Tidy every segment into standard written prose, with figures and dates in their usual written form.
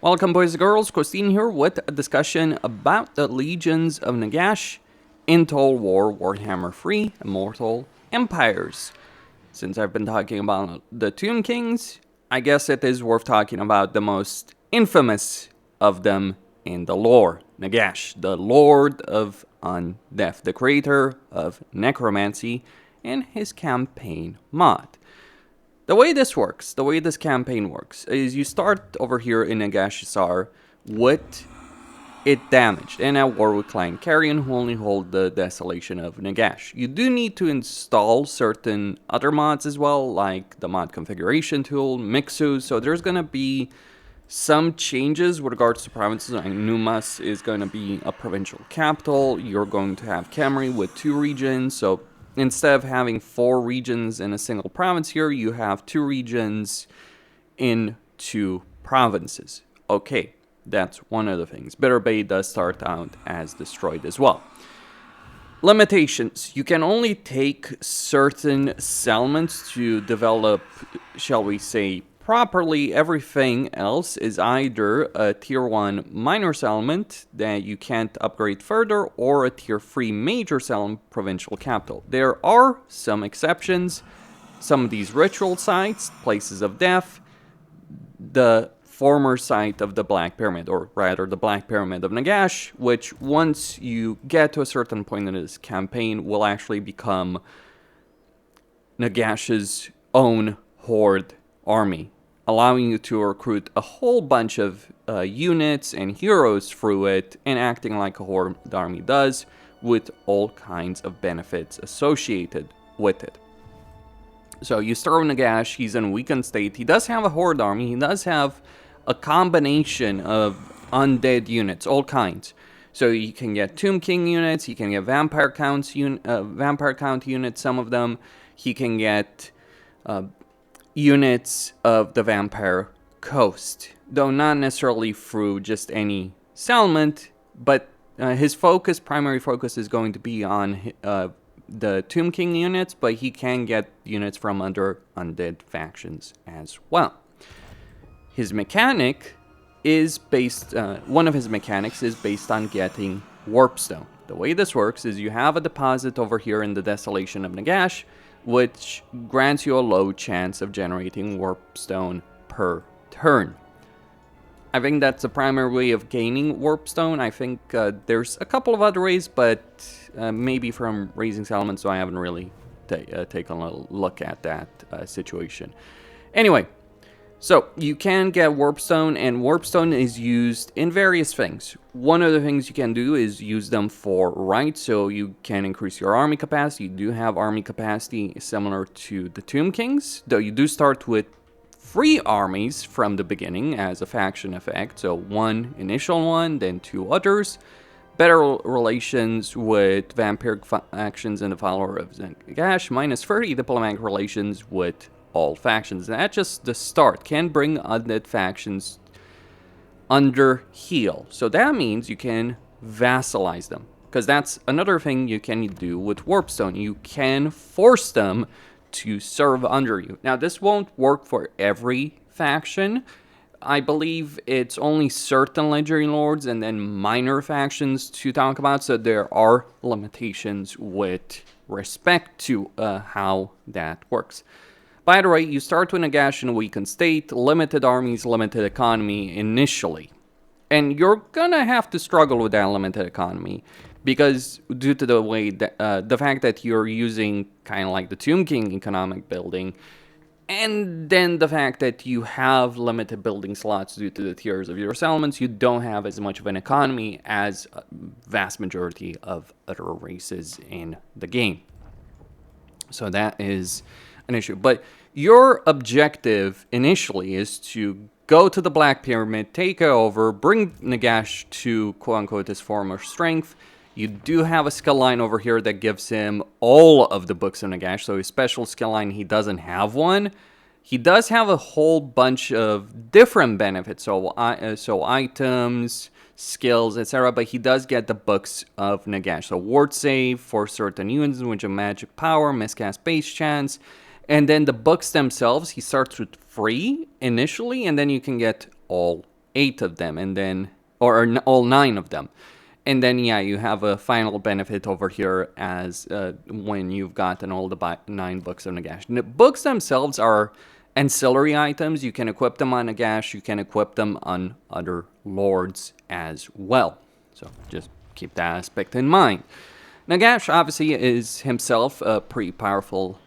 Welcome, boys and girls. Christine here with a discussion about the Legions of Nagash in Total War Warhammer 3 Immortal Empires. Since I've been talking about the Tomb Kings, I guess it is worth talking about the most infamous of them in the lore, Nagash, the Lord of Undeath, the creator of necromancy, and his campaign mod. The way this campaign works, is you start over here in Nagashsar with it damaged and at war with Clan Carrion, who only hold the Desolation of Nagash. You do need to install certain other mods as well, like the mod configuration tool, Mixu, so there's going to be some changes with regards to provinces. Like Numas is going to be a provincial capital. You're going to have Camry with 2 regions, so instead of having 4 regions in a single province here, you have 2 regions in 2 provinces. Okay, that's one of the things. Bitter Bay does start out as destroyed as well. Limitations. You can only take certain settlements to develop, shall we say, properly. Everything else is either a tier 1 minor settlement that you can't upgrade further, or a tier 3 major settlement provincial capital. There are some exceptions. Some of these ritual sites, places of death, the former site of the Black Pyramid, or rather the Black Pyramid of Nagash, which once you get to a certain point in this campaign will actually become Nagash's own Horde army, allowing you to recruit a whole bunch of units and heroes through it, and acting like a Horde army does, with all kinds of benefits associated with it. So you start with Nagash, he's in a weakened state. He does have a Horde army, he does have a combination of undead units, all kinds. So you can get Tomb King units, you can get Vampire Count units, some of them. He can get units of the Vampire Coast, though not necessarily through just any settlement, but his primary focus is going to be on the Tomb King units, but he can get units from other undead factions as well. His mechanic is based, one of his mechanics is based on getting Warpstone. The way this works is you have a deposit over here in the Desolation of Nagash, which grants you a low chance of generating Warpstone per turn. I think that's the primary way of gaining Warpstone. I think there's a couple of other ways, but maybe from raising settlements, so I haven't really taken a look at that situation. Anyway, so you can get Warpstone, and Warpstone is used in various things. One of the things you can do is use them for rights, so you can increase your army capacity. You do have army capacity similar to the Tomb Kings, though you do start with 3 armies from the beginning as a faction effect. So 1 initial one, then 2 others. Better relations with vampiric factions and the follower of Nagash, minus 30 diplomatic relations with all factions. And that's just the start. Can bring undead factions under heel. So that means you can vassalize them, because that's another thing you can do with Warpstone. You can force them to serve under you. Now, this won't work for every faction. I believe it's only certain Legendary Lords and then minor factions to talk about, so there are limitations with respect to how that works. By the way, you start with Nagash in a weakened state, limited armies, limited economy initially. And you're gonna have to struggle with that limited economy, because due to the way that, the fact that you're using kind of like the Tomb King economic building, and then the fact that you have limited building slots due to the tiers of your settlements, you don't have as much of an economy as a vast majority of other races in the game. So that is an issue. But your objective initially is to go to the Black Pyramid, take it over, bring Nagash to quote-unquote his former strength. You do have a skill line over here that gives him all of the books of Nagash, so his special skill line, he doesn't have one. He does have a whole bunch of different benefits, so items, skills, etc., but he does get the books of Nagash. So ward save for certain units, which are magic power, miscast base chance, and then the books themselves, he starts with free initially, and then you can get all 8 of them, and then, or all 9 of them. And then, yeah, you have a final benefit over here as when you've gotten all the 9 books of Nagash. The books themselves are ancillary items. You can equip them on Nagash. You can equip them on other lords as well. So just keep that aspect in mind. Nagash obviously is himself a pretty powerful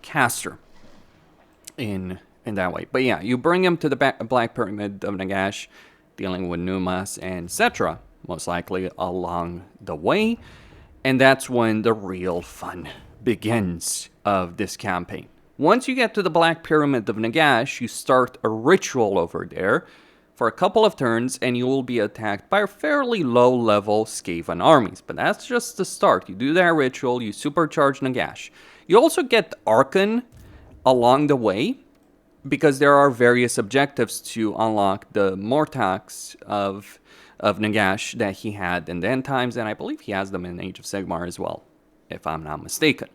caster in that way. But yeah, you bring him to the Black Pyramid of Nagash, dealing with Numas and etc., most likely along the way. And that's when the real fun begins of this campaign. Once you get to the Black Pyramid of Nagash, you start a ritual over there for a couple of turns, and you will be attacked by fairly low-level Skaven armies. But that's just the start. You do that ritual, you supercharge Nagash. You also get Archon along the way, because there are various objectives to unlock the Mortarchs of Nagash that he had in the end times, and I believe he has them in Age of Sigmar as well, if I'm not mistaken.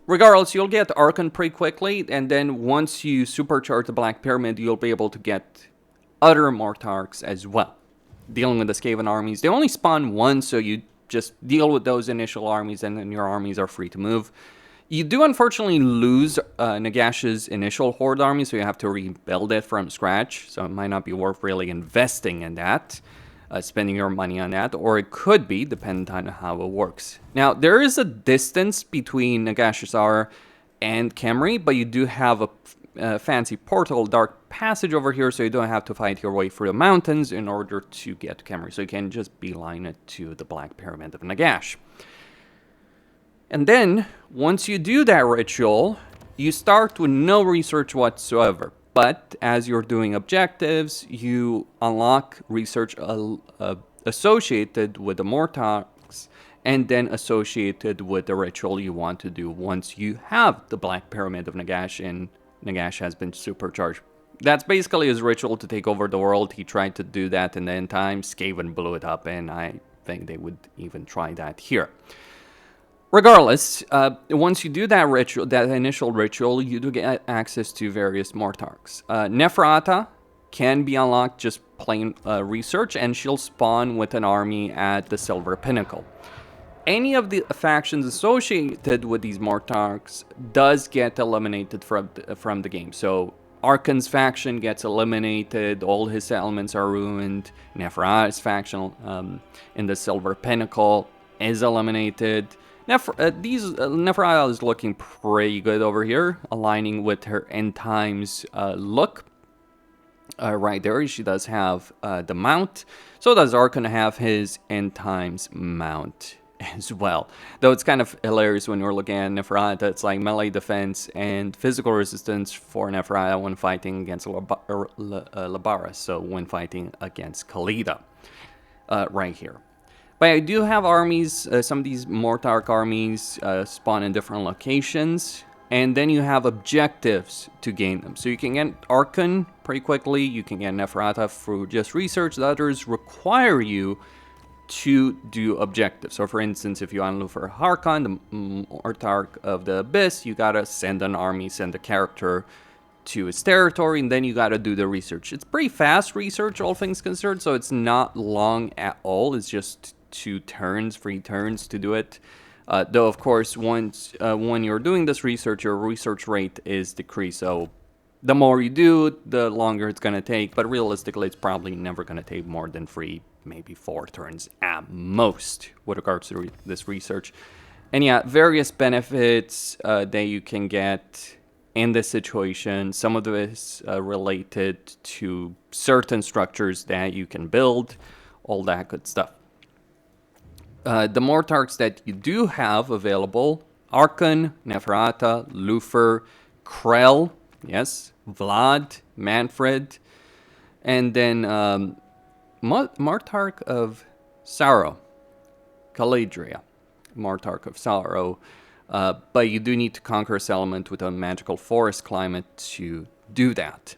Regardless, you'll get Archon pretty quickly, and then once you supercharge the Black Pyramid, you'll be able to get other Mortarchs as well. Dealing with the Skaven armies, they only spawn once, so you just deal with those initial armies, and then your armies are free to move. You do unfortunately lose Nagash's initial Horde army, so you have to rebuild it from scratch, so it might not be worth really investing in that. Spending your money on that, or it could be, depending on how it works. Now, there is a distance between Nagash's and Khemri, but you do have a fancy portal, Dark Passage over here, so you don't have to fight your way through the mountains in order to get to Khemri, so you can just beeline it to the Black Pyramid of Nagash. And then, once you do that ritual, you start with no research whatsoever. But as you're doing objectives, you unlock research associated with the Mortarchs, and then associated with the ritual you want to do once you have the Black Pyramid of Nagash and Nagash has been supercharged. That's basically his ritual to take over the world. He tried to do that in the end times. Skaven blew it up, and I think they would even try that here. Regardless, once you do that ritual, that initial ritual, you do get access to various Mortarchs. Neferata can be unlocked just plain research, and she'll spawn with an army at the Silver Pinnacle. Any of the factions associated with these Mortarchs does get eliminated from the game. So Archon's faction gets eliminated, all his settlements are ruined, Neferata's faction in the Silver Pinnacle is eliminated. Neferata is looking pretty good over here, aligning with her end times look. Right there, she does have the mount. So does Archon have his end times mount as well. Though it's kind of hilarious when you're looking at Neferata. It's like melee defense and physical resistance for Neferata when fighting against Labaras. So when fighting against Khalida, right here. But I do have armies, some of these Mortarch armies spawn in different locations, and then you have objectives to gain them. So you can get Archon pretty quickly, you can get Neferata through just research. The others require you to do objectives. So for instance, if you want to look for Harkon, the Mortarch of the Abyss, you gotta send an army, send a character to his territory, and then you gotta do the research. It's pretty fast research, all things considered, so it's not long at all. It's just 3 turns to do it. Though, of course, once when you're doing this research, your research rate is decreased. So the more you do, the longer it's going to take. But realistically, it's probably never going to take more than 3, maybe 4 turns at most with regards to this research. And yeah, various benefits that you can get in this situation. Some of this related to certain structures that you can build, all that good stuff. The Mortarchs that you do have available, Archon, Neferata, Luthor, Krell, yes, Vlad, Manfred, and then Mortarch of Sorrow, Caladria, Mortarch of Sorrow, but you do need to conquer a settlement with a magical forest climate to do that.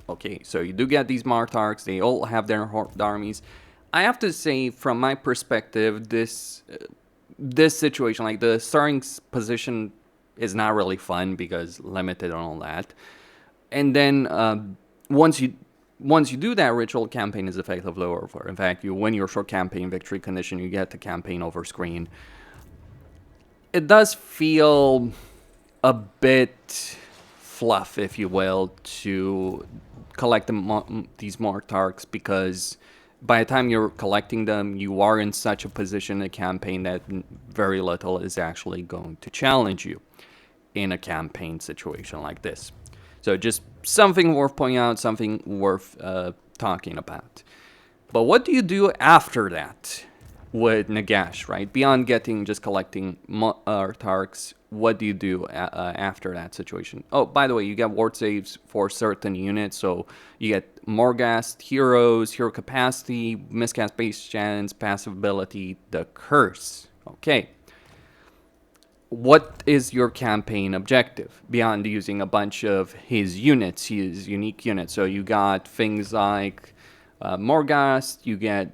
Okay, so you do get these Mortarchs, they all have their Horde armies. I have to say, from my perspective, this situation, like the starting position is not really fun because limited and all that. And then once you once you do that, ritual campaign is effectively over. In fact, you win your short campaign victory condition, you get the campaign over screen. It does feel a bit fluff, if you will, to collect these Mortarchs, because by the time you're collecting them, you are in such a position in the campaign that very little is actually going to challenge you in a campaign situation like this. So just something worth pointing out, something worth talking about. But what do you do after that with Nagash, right? Beyond just collecting Mortarchs, what do you do after that situation? Oh, by the way, you get ward saves for certain units, so you get Morghast, heroes, hero capacity, miscast base chance, passive ability, the curse. Okay. What is your campaign objective beyond using a bunch of his units, his unique units? So you got things like Morghast, you get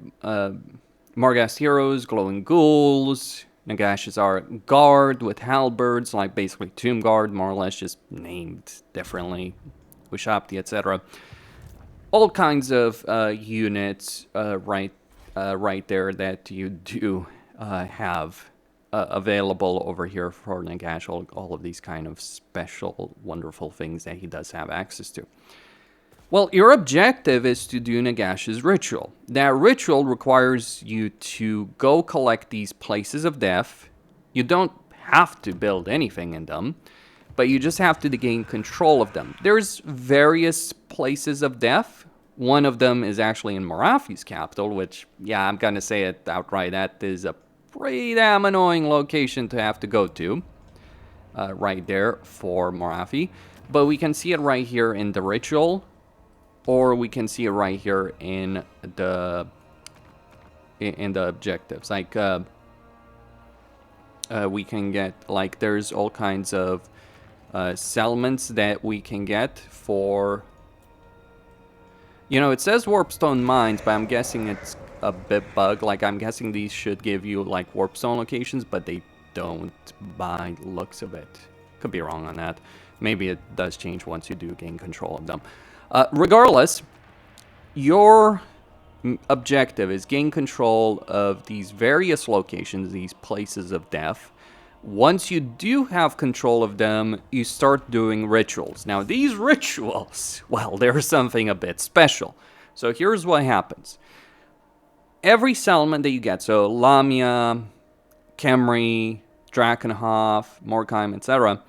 Morghast heroes, glowing ghouls. Nagash is our guard with halberds, like basically Tomb Guard, more or less, just named differently, Yolosapien, etc. All kinds of units right there that you do have available over here for Nagash, all of these kind of special, wonderful things that he does have access to. Well, your objective is to do Nagash's ritual. That ritual requires you to go collect these places of death. You don't have to build anything in them, but you just have to gain control of them. There's various places of death. One of them is actually in Morafi's capital, which, yeah, I'm gonna say it outright, that is a pretty damn annoying location to have to go to. Right there for Morafi. But we can see it right here in the ritual, or we can see it right here in the objectives. Like we can get, like, there's all kinds of settlements that we can get for, you know, it says Warpstone mines, but I'm guessing it's a bit bugged. Like, I'm guessing these should give you like Warpstone locations, but they don't by looks of it. Could be wrong on that. Maybe it does change once you do gain control of them. Regardless, your objective is gain control of these various locations, these places of death. Once you do have control of them, you start doing rituals. Now, these rituals, well, they're something a bit special. So here's what happens. Every settlement that you get, so Lamia, Khemri, Drakenhof, Morkheim, etc.,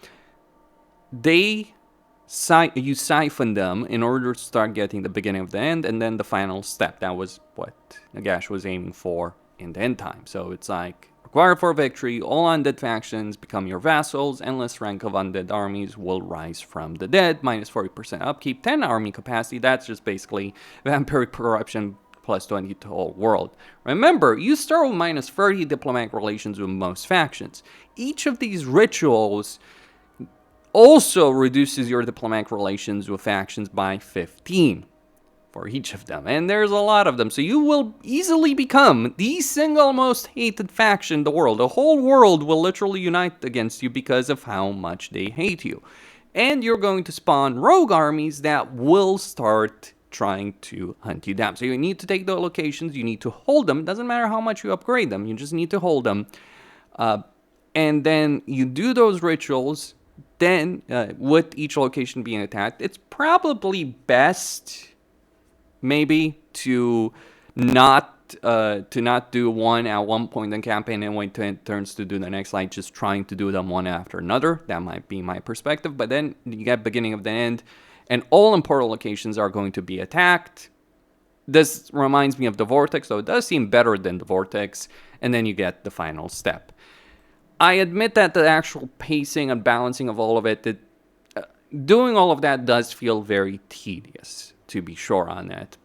you siphon them in order to start getting the beginning of the end, and then the final step. That was what Nagash was aiming for in the end time. So it's like, required for victory, all undead factions become your vassals, endless rank of undead armies will rise from the dead, minus 40% upkeep, 10 army capacity. That's just basically vampiric corruption plus 20 to the whole world. Remember, you start with minus 30 diplomatic relations with most factions. Each of these rituals also reduces your diplomatic relations with factions by 15 for each of them. And there's a lot of them. So you will easily become the single most hated faction in the world. The whole world will literally unite against you because of how much they hate you. And you're going to spawn rogue armies that will start trying to hunt you down. So you need to take the locations. You need to hold them. It doesn't matter how much you upgrade them. You just need to hold them. And then you do those rituals. Then, with each location being attacked, it's probably best, maybe, to not do one at one point in the campaign and wait till it turns to do the next, like just trying to do them one after another. That might be my perspective. But then you get beginning of the end, and all important locations are going to be attacked. This reminds me of the Vortex, so it does seem better than the Vortex. And then you get the final step. I admit that the actual pacing and balancing of all of it, doing all of that does feel very tedious, to be sure on that.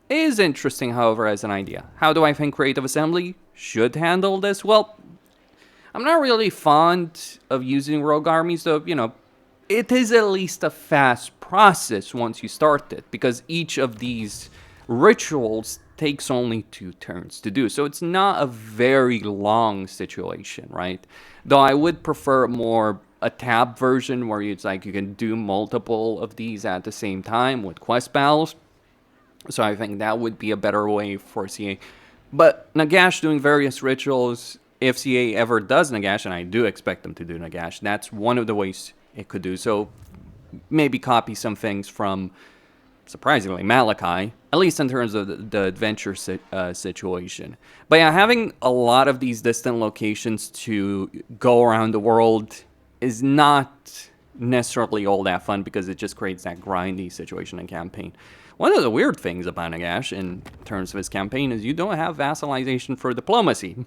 It is interesting, however, as an idea. How do I think Creative Assembly should handle this? Well, I'm not really fond of using rogue armies, though, you know, it is at least a fast process once you start it, because each of these rituals takes only 2 turns to do. So it's not a very long situation, right? Though I would prefer more a tab version where it's like you can do multiple of these at the same time with quest battles. So I think that would be a better way for CA. But Nagash doing various rituals, if CA ever does Nagash, and I do expect them to do Nagash, that's one of the ways it could do. So maybe copy some things from, surprisingly, Malachi, at least in terms of the adventure situation. But yeah, having a lot of these distant locations to go around the world is not necessarily all that fun because it just creates that grindy situation in campaign. One of the weird things about Nagash in terms of his campaign is you don't have vassalization for diplomacy,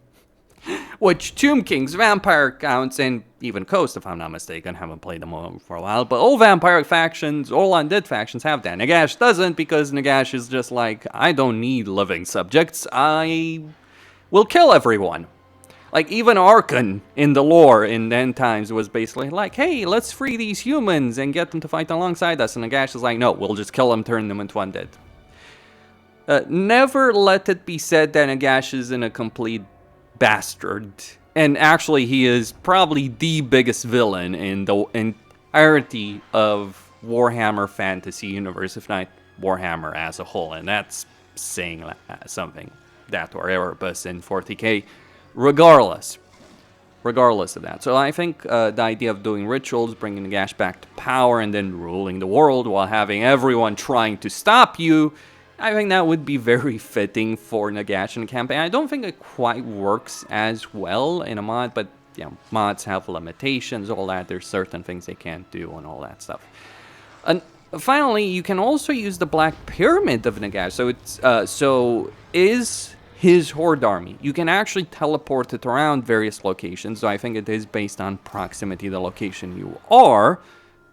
which Tomb Kings, Vampire Counts, and even Coast, if I'm not mistaken, haven't played them all for a while, but all Vampire factions, all Undead factions have that. Nagash doesn't, because Nagash is just like, I don't need living subjects, I will kill everyone. Like, even Archon in the lore in the end times was basically like, hey, let's free these humans and get them to fight alongside us. And Nagash is like, no, we'll just kill them, turn them into undead. Never let it be said that Nagash isn't a complete bastard. And actually, he is probably the biggest villain in the entirety of Warhammer Fantasy Universe, if not Warhammer as a whole. And that's saying something. That or Erebus in 40k. Regardless of that. So I think the idea of doing rituals, bringing Nagash back to power, and then ruling the world while having everyone trying to stop you, I think that would be very fitting for Nagash in a campaign. I don't think it quite works as well in a mod, but you know, mods have limitations, all that. There's certain things they can't do and all that stuff. And finally, you can also use the Black Pyramid of Nagash. So it's his Horde army. You can actually teleport it around various locations, so I think it is based on proximity to the location you are.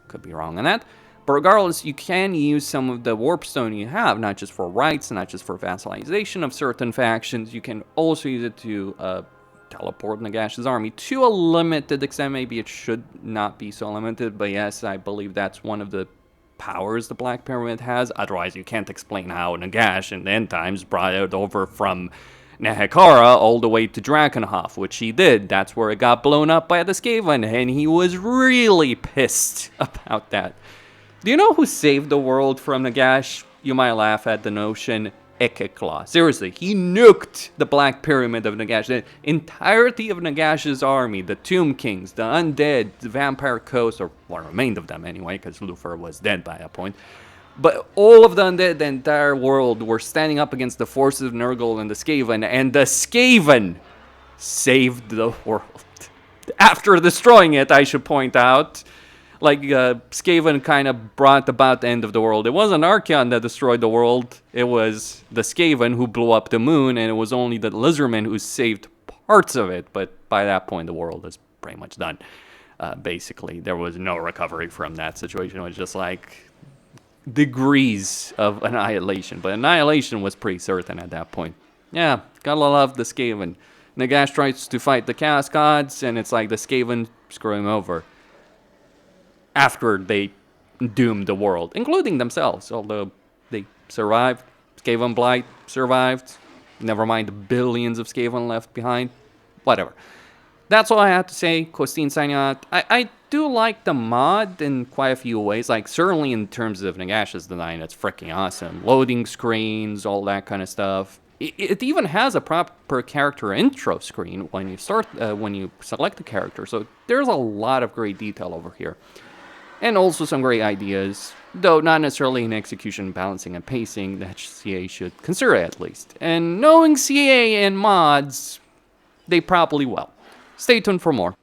Could be wrong on that. But regardless, you can use some of the Warpstone you have, not just for rights, not just for vassalization of certain factions. You can also use it to teleport Nagash's army to a limited extent. Maybe it should not be so limited, but yes, I believe that's one of the powers the Black Pyramid has. Otherwise, you can't explain how Nagash in the end times brought it over from Nehekara all the way to Drakenhof, which he did. That's where it got blown up by the Skaven, and he was really pissed about that. Do you know who saved the world from Nagash? You might laugh at the notion. Ekekla. Seriously, he nuked the Black Pyramid of Nagash. The entirety of Nagash's army, the Tomb Kings, the Undead, the Vampire Coast, or what remained of them anyway, because Luthor was dead by that point. But all of the Undead, the entire world, were standing up against the forces of Nurgle and the Skaven, and the Skaven saved the world. After destroying it, I should point out. Like, Skaven kind of brought about the end of the world. It wasn't Archaon that destroyed the world. It was the Skaven who blew up the moon, and it was only the Lizardmen who saved parts of it. But by that point, the world is pretty much done. Basically, there was no recovery from that situation. It was just like degrees of annihilation. But annihilation was pretty certain at that point. Yeah, gotta love the Skaven. Nagash tries to fight the Chaos Gods, and it's like the Skaven screw him over. After they doomed the world, including themselves, although they survived. Skaven Blight survived. Never mind the billions of Skaven left behind. Whatever. That's all I have to say. Costine signing out. I do like the mod in quite a few ways. Like, certainly in terms of Nagash's design, it's freaking awesome. Loading screens, all that kind of stuff. It even has a proper character intro screen when you when you select the character. So there's a lot of great detail over here. And also some great ideas, though not necessarily in execution, balancing, and pacing that CA should consider at least. And knowing CA and mods, they probably will. Stay tuned for more.